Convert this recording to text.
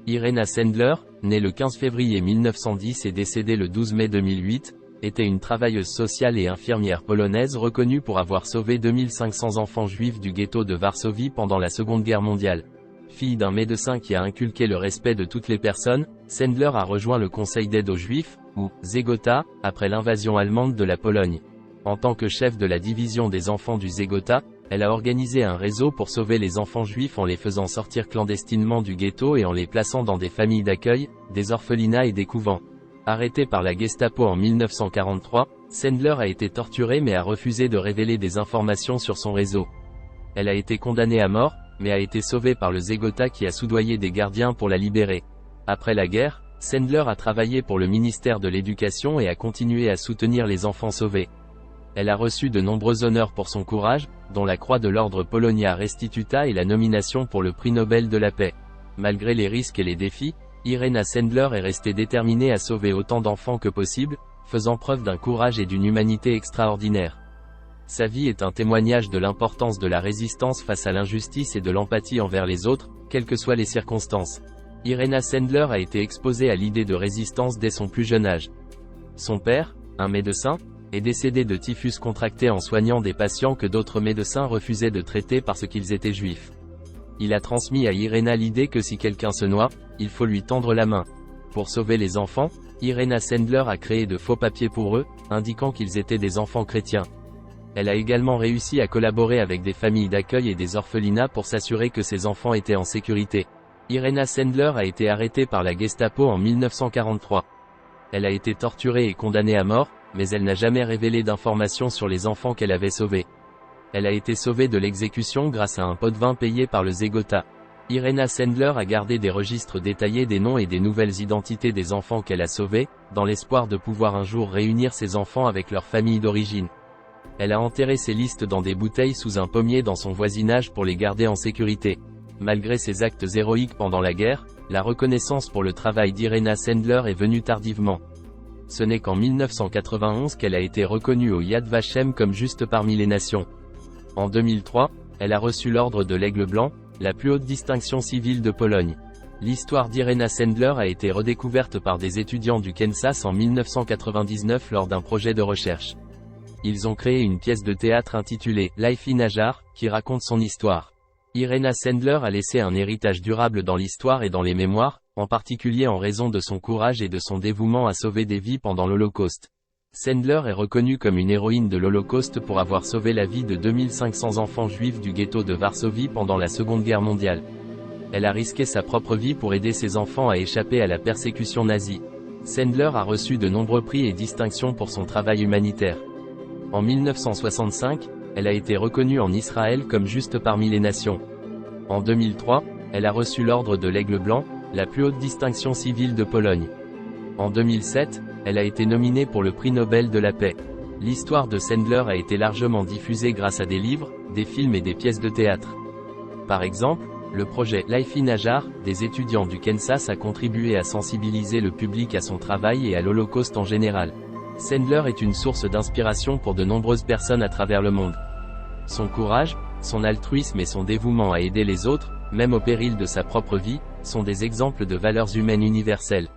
Irena Sendler, née le 15 février 1910 et décédée le 12 mai 2008, était une travailleuse sociale et infirmière polonaise reconnue pour avoir sauvé 2500 enfants juifs du ghetto de Varsovie pendant la Seconde Guerre mondiale. Fille d'un médecin qui a inculqué le respect de toutes les personnes, Sendler a rejoint le Conseil d'aide aux Juifs, ou Zegota, après l'invasion allemande de la Pologne. En tant que chef de la division des enfants du Zegota, elle a organisé un réseau pour sauver les enfants juifs en les faisant sortir clandestinement du ghetto et en les plaçant dans des familles d'accueil, des orphelinats et des couvents. Arrêtée par la Gestapo en 1943, Sendler a été torturée mais a refusé de révéler des informations sur son réseau. Elle a été condamnée à mort, mais a été sauvée par le Zegota qui a soudoyé des gardiens pour la libérer. Après la guerre, Sendler a travaillé pour le ministère de l'Éducation et a continué à soutenir les enfants sauvés. Elle a reçu de nombreux honneurs pour son courage, dont la Croix de l'Ordre Polonia Restituta et la nomination pour le Prix Nobel de la paix. Malgré les risques et les défis, Irena Sendler est restée déterminée à sauver autant d'enfants que possible, faisant preuve d'un courage et d'une humanité extraordinaire. Sa vie est un témoignage de l'importance de la résistance face à l'injustice et de l'empathie envers les autres, quelles que soient les circonstances. Irena Sendler a été exposée à l'idée de résistance dès son plus jeune âge. Son père, un médecin, est décédé de typhus contracté en soignant des patients que d'autres médecins refusaient de traiter parce qu'ils étaient juifs. Il a transmis à Irena l'idée que si quelqu'un se noie, il faut lui tendre la main. Pour sauver les enfants, Irena Sendler a créé de faux papiers pour eux, indiquant qu'ils étaient des enfants chrétiens. Elle a également réussi à collaborer avec des familles d'accueil et des orphelinats pour s'assurer que ces enfants étaient en sécurité. Irena Sendler a été arrêtée par la Gestapo en 1943. Elle a été torturée et condamnée à mort, mais elle n'a jamais révélé d'informations sur les enfants qu'elle avait sauvés. Elle a été sauvée de l'exécution grâce à un pot de vin payé par le Zegota. Irena Sendler a gardé des registres détaillés des noms et des nouvelles identités des enfants qu'elle a sauvés, dans l'espoir de pouvoir un jour réunir ces enfants avec leur famille d'origine. Elle a enterré ces listes dans des bouteilles sous un pommier dans son voisinage pour les garder en sécurité. Malgré ses actes héroïques pendant la guerre, la reconnaissance pour le travail d'Irena Sendler est venue tardivement. Ce n'est qu'en 1991 qu'elle a été reconnue au Yad Vashem comme juste parmi les nations. En 2003, elle a reçu l'ordre de l'Aigle Blanc, la plus haute distinction civile de Pologne. L'histoire d'Irena Sendler a été redécouverte par des étudiants du Kansas en 1999 lors d'un projet de recherche. Ils ont créé une pièce de théâtre intitulée « Life in Ajar » qui raconte son histoire. Irena Sendler a laissé un héritage durable dans l'histoire et dans les mémoires, en particulier en raison de son courage et de son dévouement à sauver des vies pendant l'Holocauste. Sendler est reconnue comme une héroïne de l'Holocauste pour avoir sauvé la vie de 2500 enfants juifs du ghetto de Varsovie pendant la Seconde Guerre mondiale. Elle a risqué sa propre vie pour aider ses enfants à échapper à la persécution nazie. Sendler a reçu de nombreux prix et distinctions pour son travail humanitaire. En 1965, elle a été reconnue en Israël comme juste parmi les nations. En 2003, elle a reçu l'ordre de l'Aigle Blanc, la plus haute distinction civile de Pologne. En 2007, elle a été nominée pour le Prix Nobel de la paix. L'histoire de Sendler a été largement diffusée grâce à des livres, des films et des pièces de théâtre. Par exemple, le projet Life in Ajar des étudiants du Kansas a contribué à sensibiliser le public à son travail et à l'Holocauste en général. Sendler est une source d'inspiration pour de nombreuses personnes à travers le monde. Son courage, son altruisme et son dévouement à aider les autres, même au péril de sa propre vie, sont des exemples de valeurs humaines universelles.